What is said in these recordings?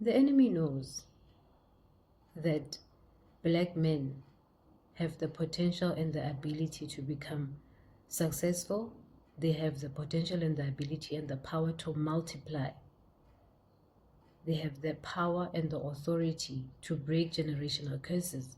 The enemy knows that black men have the potential and the ability to become successful. They have the potential and the ability and the power to multiply. They have the power and the authority to break generational curses.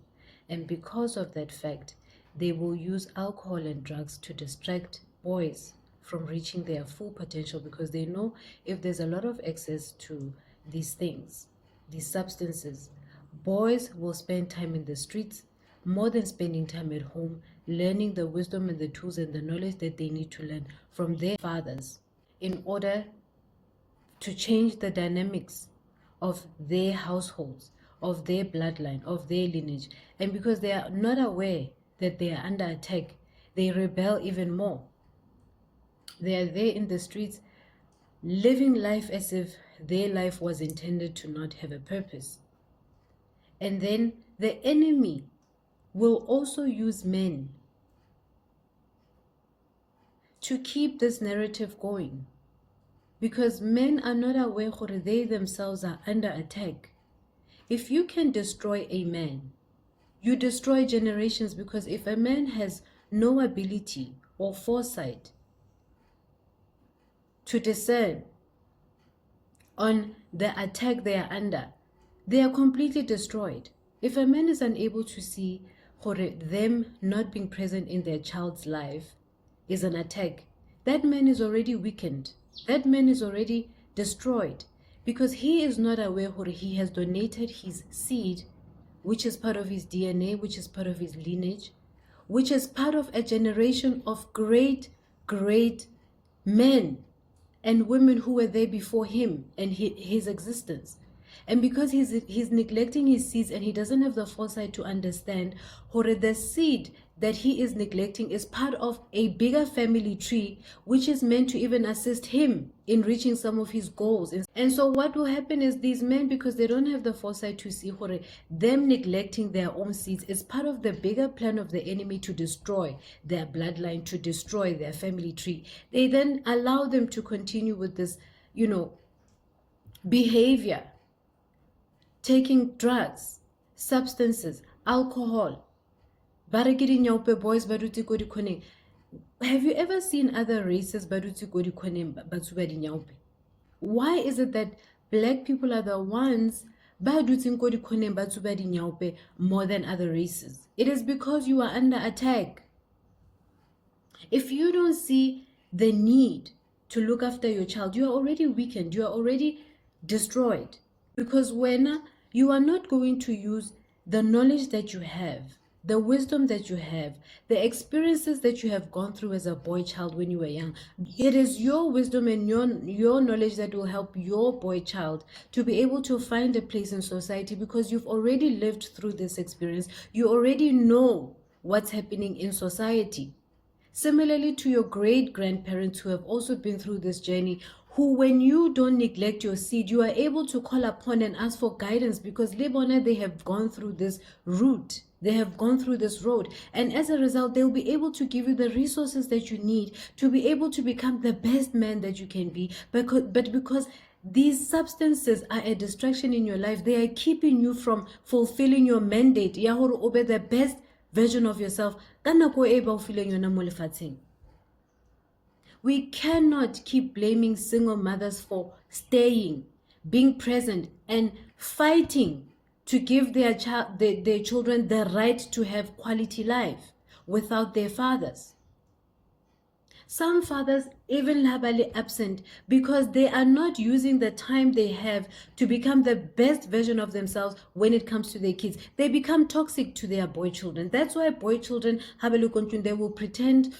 And because of that fact, they will use alcohol and drugs to distract boys from reaching their full potential, because they know if there's a lot of access to these things, these substances, boys will spend time in the streets more than spending time at home, learning the wisdom and the tools and the knowledge that they need to learn from their fathers in order to change the dynamics of their households, of their bloodline, of their lineage. And because they are not aware that they are under attack, they rebel even more. They are there in the streets, living life as if their life was intended to not have a purpose. And then the enemy will also use men to keep this narrative going, because men are not aware that they themselves are under attack. If you can destroy a man, you destroy generations, because if a man has no ability or foresight to discern on the attack they are under, they are completely destroyed. If a man is unable to see them not being present in their child's life is an attack, that man is already weakened. That man is already destroyed, because he is not aware that he has donated his seed, which is part of his DNA, which is part of his lineage, which is part of a generation of great, great men and women who were there before him and his existence. And because he's neglecting his seeds, and he doesn't have the foresight to understand the seed that he is neglecting is part of a bigger family tree, which is meant to even assist him in reaching some of his goals. And so what will happen is these men, because they don't have the foresight to see them neglecting their own seeds is part of the bigger plan of the enemy to destroy their bloodline, to destroy their family tree, they then allow them to continue with this, behavior, taking drugs, substances, alcohol. Have you ever seen other races? Why is it that black people are the ones more than other races? It is because you are under attack. If you don't see the need to look after your child, you are already weakened, you are already destroyed. Because when you are not going to use the knowledge that you have, the wisdom that you have, the experiences that you have gone through as a boy child when you were young, it is your wisdom and your knowledge that will help your boy child to be able to find a place in society, because you've already lived through this experience. You already know what's happening in society. Similarly to your great-grandparents who have also been through this journey, who, when you don't neglect your seed, you are able to call upon and ask for guidance, because they have gone through this route. They have gone through this road. And as a result, they'll be able to give you the resources that you need to be able to become the best man that you can be. But because these substances are a distraction in your life, they are keeping you from fulfilling your mandate. Yahoro obey the best version of yourself. We cannot keep blaming single mothers for staying, being present, and fighting to give their children the right to have quality life without their fathers. Some fathers even labally absent because they are not using the time they have to become the best version of themselves when it comes to their kids. They become toxic to their boy children. That's why boy children, they will pretend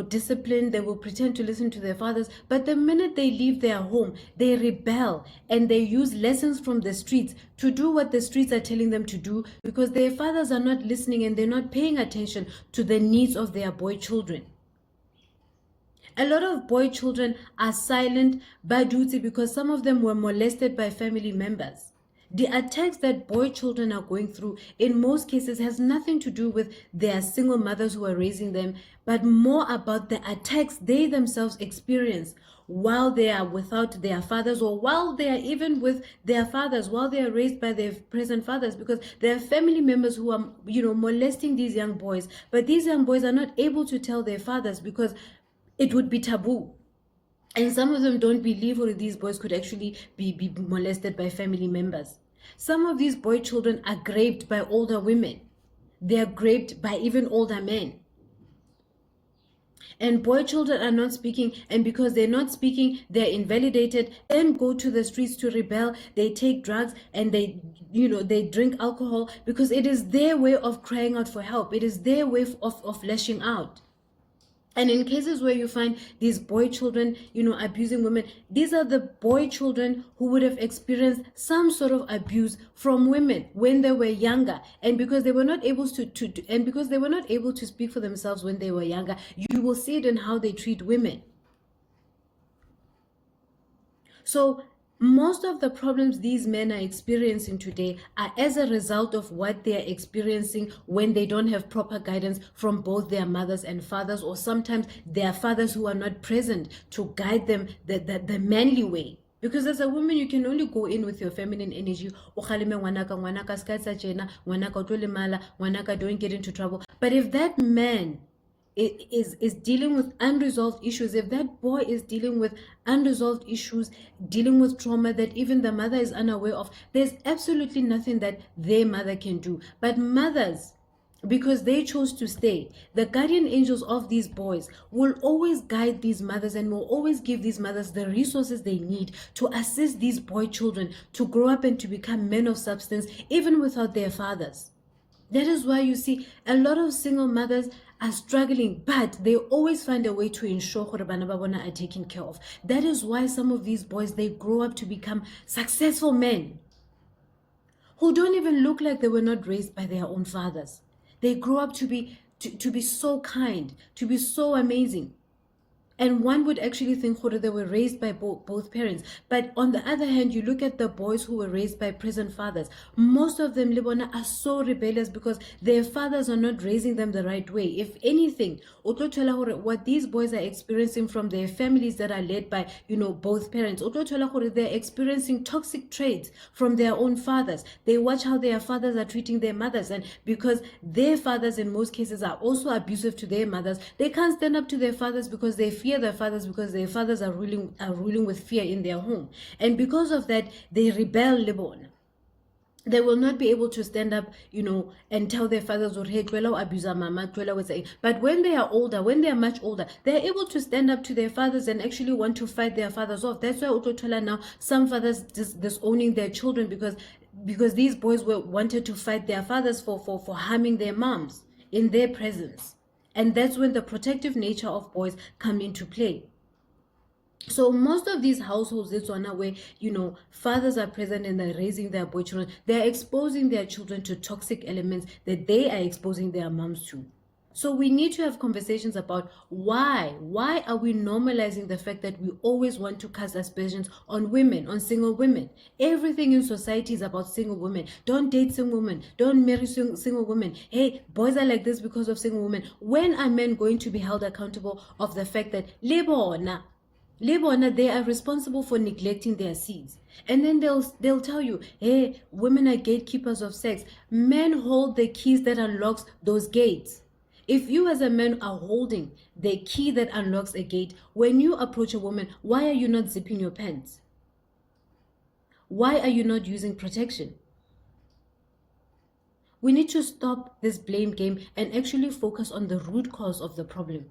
discipline, they will pretend to listen to their fathers, but the minute they leave their home, they rebel and they use lessons from the streets to do what the streets are telling them to do, because their fathers are not listening and they're not paying attention to the needs of their boy children. A lot of boy children are silent by duty because some of them were molested by family members. The attacks that boy children are going through in most cases has nothing to do with their single mothers who are raising them, but more about the attacks they themselves experience while they are without their fathers, or while they are even with their fathers, while they are raised by their present fathers, because there are family members who are, molesting these young boys, but these young boys are not able to tell their fathers because it would be taboo. And some of them don't believe or these boys could actually be molested by family members. Some of these boy children are raped by older women. They are raped by even older men. And boy children are not speaking, and because they're not speaking, they're invalidated, then go to the streets to rebel. They take drugs and they drink alcohol because it is their way of crying out for help. It is their way of lashing out. And in cases where you find these boy children, abusing women, these are the boy children who would have experienced some sort of abuse from women when they were younger. And because they were not able to speak for themselves when they were younger, you will see it in how they treat women. So most of the problems these men are experiencing today are as a result of what they are experiencing when they don't have proper guidance from both their mothers and fathers, or sometimes their fathers who are not present to guide them the manly way. Because as a woman, you can only go in with your feminine energy. Don't get into trouble. But if that man is dealing with unresolved issues, if that boy is dealing with unresolved issues, dealing with trauma that even the mother is unaware of, there's absolutely nothing that their mother can do. But mothers, because they chose to stay, the guardian angels of these boys will always guide these mothers and will always give these mothers the resources they need to assist these boy children to grow up and to become men of substance, even without their fathers. That is why you see a lot of single mothers are struggling, but they always find a way to ensure that bana ba bona are taken care of. That is why some of these boys, they grow up to become successful men who don't even look like they were not raised by their own fathers. They grow up to be so kind, to be so amazing. And one would actually think that they were raised by both parents. But on the other hand, you look at the boys who were raised by present fathers. Most of them, Libona, are so rebellious because their fathers are not raising them the right way. If anything, what these boys are experiencing from their families that are led by, both parents, they're experiencing toxic traits from their own fathers. They watch how their fathers are treating their mothers. And because their fathers in most cases are also abusive to their mothers, they can't stand up to their fathers because they fear their fathers, because their fathers are ruling with fear in their home. And because of that, they rebel, Libon. They will not be able to stand up, and tell their fathers, but when they are older, when they are much older, they're able to stand up to their fathers and actually want to fight their fathers off. That's why Utotola now, some fathers disowning their children because these boys wanted to fight their fathers for harming their moms in their presence. And that's when the protective nature of boys come into play. So most of these households, it's one where, fathers are present and they're raising their boy children. They're exposing their children to toxic elements that they are exposing their moms to. So we need to have conversations about why are we normalizing the fact that we always want to cast aspersions on women, on single women. Everything in society is about single women. Don't date single women. Don't marry single women. Hey, boys are like this because of single women. When are men going to be held accountable of the fact that they are responsible for neglecting their seeds? And then they'll tell you, hey, women are gatekeepers of sex. Men hold the keys that unlocks those gates. If you as a man are holding the key that unlocks a gate, when you approach a woman, why are you not zipping your pants? Why are you not using protection? We need to stop this blame game and actually focus on the root cause of the problem.